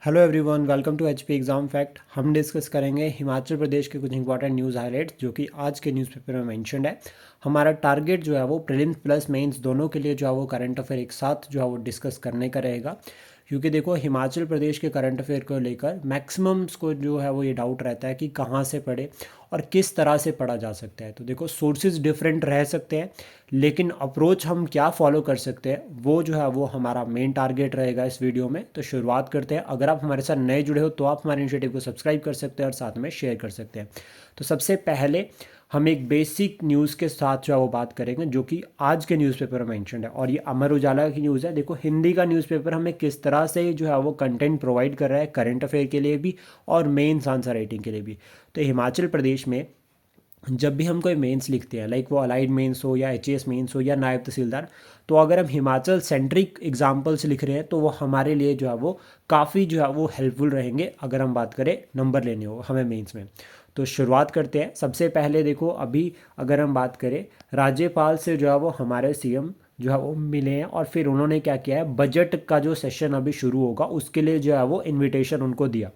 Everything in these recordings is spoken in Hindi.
Hello everyone, welcome to HP exam fact. हम डिस्कस करेंगे हिमाचल प्रदेश के कुछ इंपॉर्टेंट न्यूज़ हाइलाइट्स जो कि आज के न्यूज़पेपर में मेंशन्ड है। हमारा टारगेट जो है वो प्रीलिम्स प्लस मेंस दोनों के लिए जो है वो करंट अफेयर एक साथ जो है वो डिस्कस करने का रहेगा। क्योंकि देखो, हिमाचल प्रदेश के करंट अफेयर को लेकर मैक्सिमम्स को जो है वो ये डाउट रहता है कि कहाँ से पढ़े और किस तरह से पढ़ा जा सकता है। तो देखो, सोर्सेज डिफरेंट रह सकते हैं, लेकिन अप्रोच हम क्या फॉलो कर सकते हैं वो जो है वो हमारा मेन टारगेट रहेगा इस वीडियो में। तो शुरुआत करते हैं। अगर आप हमारे साथ नए जुड़े हो तो आप हमारे इनिशिएटिव को सब्सक्राइब कर सकते हैं और साथ में शेयर कर सकते हैं। तो सबसे पहले हम एक बेसिक न्यूज़ के साथ जो है वो बात करेंगे जो कि आज के न्यूज़पेपर में मेंशन्ड है, और ये अमर उजाला की न्यूज़ है। देखो, हिंदी का न्यूज़पेपर हमें किस तरह से जो है वो कंटेंट प्रोवाइड कर रहा है करंट अफेयर के लिए भी और मेंस आंसर राइटिंग के लिए भी। तो हिमाचल प्रदेश में जब भी हम कोई मेंस लिखते हैं, लाइक वो अलाइड मेंस हो या एचएएस मेंस हो या नायब तहसीलदार, तो अगर हम हिमाचल सेंट्रिक एग्जाम्पल्स लिख रहे हैं तो वो हमारे लिए जो है वो काफ़ी जो है वो हेल्पफुल रहेंगे अगर हम बात करें नंबर लेने हो हमें मेंस में। तो शुरुआत करते हैं। सबसे पहले देखो, अभी अगर हम बात करें, राज्यपाल से जो है वो हमारे सीएम जो है वो मिले हैं और फिर उन्होंने क्या किया है, बजट का जो सेशन अभी शुरू होगा उसके लिए जो है वो इन्विटेशन उनको दिया।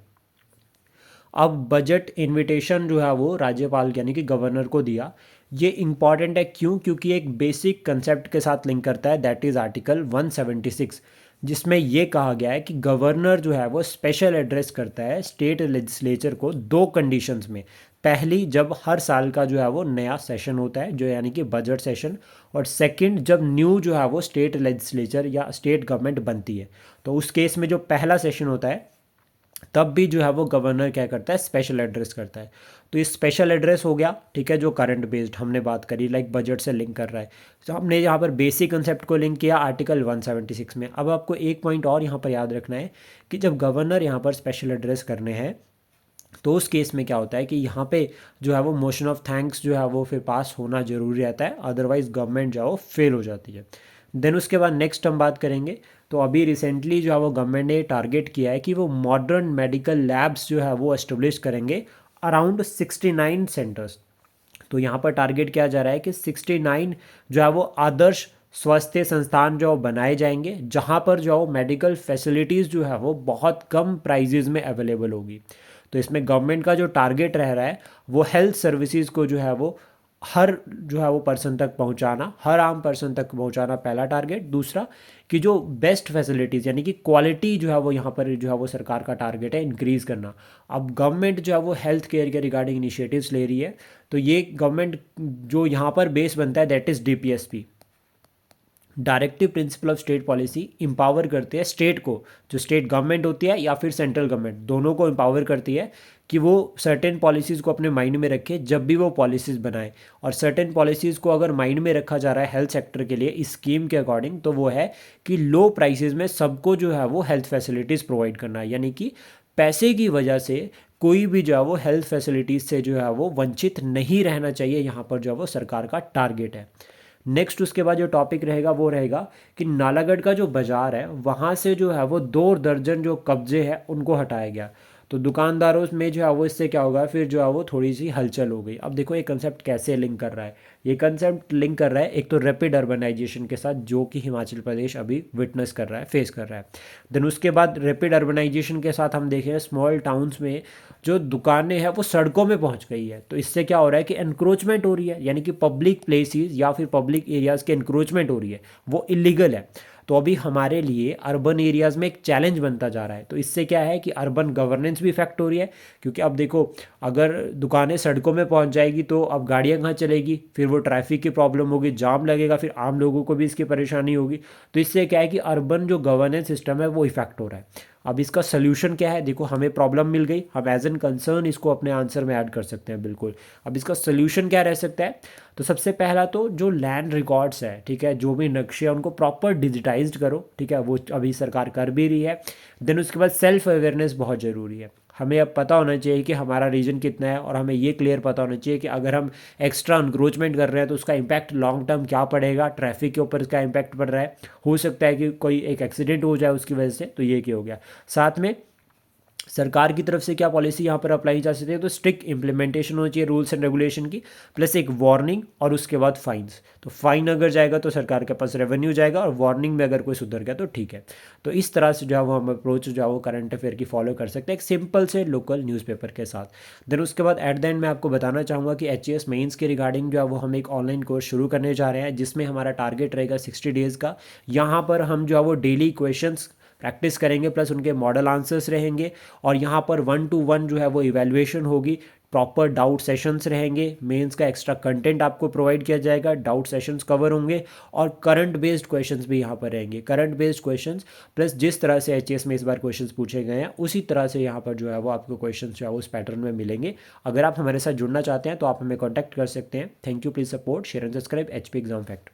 अब बजट इनविटेशन जो है वो राज्यपाल यानी कि गवर्नर को दिया। ये इम्पॉर्टेंट है, क्यों? क्योंकि एक बेसिक कंसेप्ट के साथ लिंक करता है, दैट इज़ आर्टिकल 176, जिसमें ये कहा गया है कि गवर्नर जो है वो स्पेशल एड्रेस करता है स्टेट लेजिस्लेचर को दो कंडीशंस में। पहली, जब हर साल का जो है वो नया सेशन होता है जो यानी कि बजट सेशन, और सेकंड, जब न्यू जो है वो स्टेट लेजिस्लेचर या स्टेट गवर्नमेंट बनती है। तो उस केस में जो पहला सेशन होता है तब भी जो है वो गवर्नर क्या करता है, स्पेशल एड्रेस करता है। तो ये स्पेशल एड्रेस हो गया, ठीक है, जो करंट बेस्ड हमने बात करी, लाइक बजट से लिंक कर रहा है। तो हमने यहाँ पर बेसिक कंसेप्ट को लिंक किया आर्टिकल 176 में। अब आपको एक पॉइंट और यहाँ पर याद रखना है कि जब गवर्नर यहाँ पर स्पेशल एड्रेस करने हैं तो उस केस में क्या होता है कि यहाँ पे जो है वो मोशन ऑफ थैंक्स जो है वो फिर पास होना जरूरी रहता है, अदरवाइज गवर्नमेंट जो है वो फेल हो जाती है। देन उसके बाद नेक्स्ट हम बात करेंगे। तो अभी रिसेंटली जो है वो गवर्नमेंट ने टारगेट किया है कि वो मॉडर्न मेडिकल लैब्स जो है वो एस्टेब्लिश करेंगे अराउंड 69 सेंटर्स। तो यहाँ पर टारगेट किया जा रहा है कि 69 जो है वो आदर्श स्वास्थ्य संस्थान जो बनाए जाएंगे, जहाँ पर जो मेडिकल फैसिलिटीज़ जो है वो बहुत कम प्राइजेज़ में अवेलेबल होगी। तो इसमें गवर्नमेंट का जो टारगेट रह रहा है वो हेल्थ सर्विसेज को जो है वो हर जो है वो पर्सन तक पहुंचाना, हर आम पर्सन तक पहुंचाना, पहला टारगेट। दूसरा, कि जो बेस्ट फैसिलिटीज़ यानी कि क्वालिटी जो है वो यहाँ पर जो है वो सरकार का टारगेट है इंक्रीज़ करना। अब गवर्नमेंट जो है वो हेल्थ केयर के रिगार्डिंग इनिशिएटिव्स ले रही है। तो ये गवर्नमेंट जो यहाँ पर बेस बनता है, that is DPSP, directive principle of state policy, empower करते हैं स्टेट को, जो स्टेट गवर्नमेंट होती है या फिर सेंट्रल गवर्नमेंट, दोनों को इंपावर करती है कि वो सर्टेन पॉलिसीज़ को अपने माइंड में रखे जब भी वो पॉलिसीज़ बनाए। और सर्टेन पॉलिसीज़ को अगर माइंड में रखा जा रहा है हेल्थ सेक्टर के लिए इस स्कीम के अकॉर्डिंग, तो वो है कि लो प्राइसेस में सबको जो है वो हेल्थ फैसिलिटीज़ प्रोवाइड करना है। यानी कि पैसे की वजह से कोई भी जो है वो हेल्थ फैसिलिटीज़ से जो है वो वंचित नहीं रहना चाहिए, यहाँ पर जो है वो सरकार का टारगेट है। नेक्स्ट उसके बाद जो टॉपिक रहेगा वो रहेगा कि नालागढ़ का जो बाज़ार है वहाँ से जो है वो 2 दर्जन जो कब्जे हैं उनको हटाया गया। तो दुकानदारों में जो है वो इससे क्या होगा, फिर जो है वो थोड़ी सी हलचल हो गई। अब देखो ये कंसेप्ट कैसे लिंक कर रहा है, ये कंसेप्ट लिंक कर रहा है एक तो रैपिड अर्बनाइजेशन के साथ जो कि हिमाचल प्रदेश अभी विटनेस कर रहा है, फेस कर रहा है। देन उसके बाद रैपिड अर्बनाइजेशन के साथ हम देखें स्मॉल टाउन्स में जो दुकानें हैं वो सड़कों में पहुंच गई है। तो इससे क्या हो रहा है कि एनक्रोचमेंट हो रही है, यानी कि पब्लिक प्लेसेस या फिर पब्लिक एरियाज़ के एनक्रोचमेंट हो रही है, वो इलीगल है। तो अभी हमारे लिए अर्बन एरियाज़ में एक चैलेंज बनता जा रहा है। तो इससे क्या है कि अर्बन गवर्नेंस भी इफेक्ट हो रही है, क्योंकि अब देखो, अगर दुकानें सड़कों में पहुंच जाएगी तो अब गाड़ियां कहाँ चलेगी, फिर वो ट्रैफिक की प्रॉब्लम होगी, जाम लगेगा, फिर आम लोगों को भी इसकी परेशानी होगी। तो इससे क्या है कि अर्बन जो गवर्नेंस सिस्टम है वो इफेक्ट हो रहा है। अब इसका सोल्यूशन क्या है? देखो, हमें प्रॉब्लम मिल गई, हम एज एन कंसर्न इसको अपने आंसर में ऐड कर सकते हैं बिल्कुल। अब इसका सोल्यूशन क्या रह सकता है? तो सबसे पहला तो जो लैंड रिकॉर्ड्स है, ठीक है, जो भी नक्शे हैं उनको प्रॉपर डिजिटाइज्ड करो, ठीक है, वो अभी सरकार कर भी रही है। देन उसके बाद सेल्फ अवेयरनेस बहुत ज़रूरी है। हमें अब पता होना चाहिए कि हमारा रीजन कितना है, और हमें ये क्लियर पता होना चाहिए कि अगर हम एक्स्ट्रा इंक्रोचमेंट कर रहे हैं तो उसका इम्पैक्ट लॉन्ग टर्म क्या पड़ेगा, ट्रैफिक के ऊपर इसका इम्पैक्ट पड़ रहा है, हो सकता है कि कोई एक एक्सीडेंट हो जाए उसकी वजह से। तो ये क्या हो गया। साथ में सरकार की तरफ से क्या पॉलिसी यहाँ पर अप्लाई जा सकती है, तो स्ट्रिक्ट इंप्लीमेंटेशन होनी चाहिए रूल्स एंड रेगुलेशन की, प्लस एक वार्निंग और उसके बाद फाइन्स। तो फाइन अगर जाएगा तो सरकार के पास रेवेन्यू जाएगा, और वार्निंग में अगर कोई सुधर गया तो ठीक है। तो इस तरह से जो है वो हम अप्रोच जो है वो करंट अफेयर की फॉलो कर सकते हैं एक सिंपल से लोकल न्यूज़पेपर के साथ। देन उसके बाद एट द एंड मैं आपको बताना चाहूँगा कि एचईएस मेंस के रिगार्डिंग जो है वो हम एक ऑनलाइन कोर्स शुरू करने जा रहे हैं, जिसमें हमारा टारगेट रहेगा 60 डेज़ का। यहाँ पर हम जो है वो डेली क्वेश्चंस प्रैक्टिस करेंगे, प्लस उनके मॉडल आंसर्स रहेंगे, और यहाँ पर 1-to-1 जो है वो इवैल्यूएशन होगी। प्रॉपर डाउट सेशंस रहेंगे, मेंस का एक्स्ट्रा कंटेंट आपको प्रोवाइड किया जाएगा, डाउट सेशंस कवर होंगे, और करंट बेस्ड क्वेश्चंस भी यहाँ पर रहेंगे। करंट बेस्ड क्वेश्चंस प्लस जिस तरह से एचएस में इस बार क्वेश्चंस पूछे गए हैं उसी तरह से यहाँ पर जो है वो आपको क्वेश्चंस जो है वो उस पैटर्न में मिलेंगे। अगर आप हमारे साथ जुड़ना चाहते हैं तो आप हमें कॉन्टैक्ट कर सकते हैं। Thank you, please support, share and subscribe HP exam fact.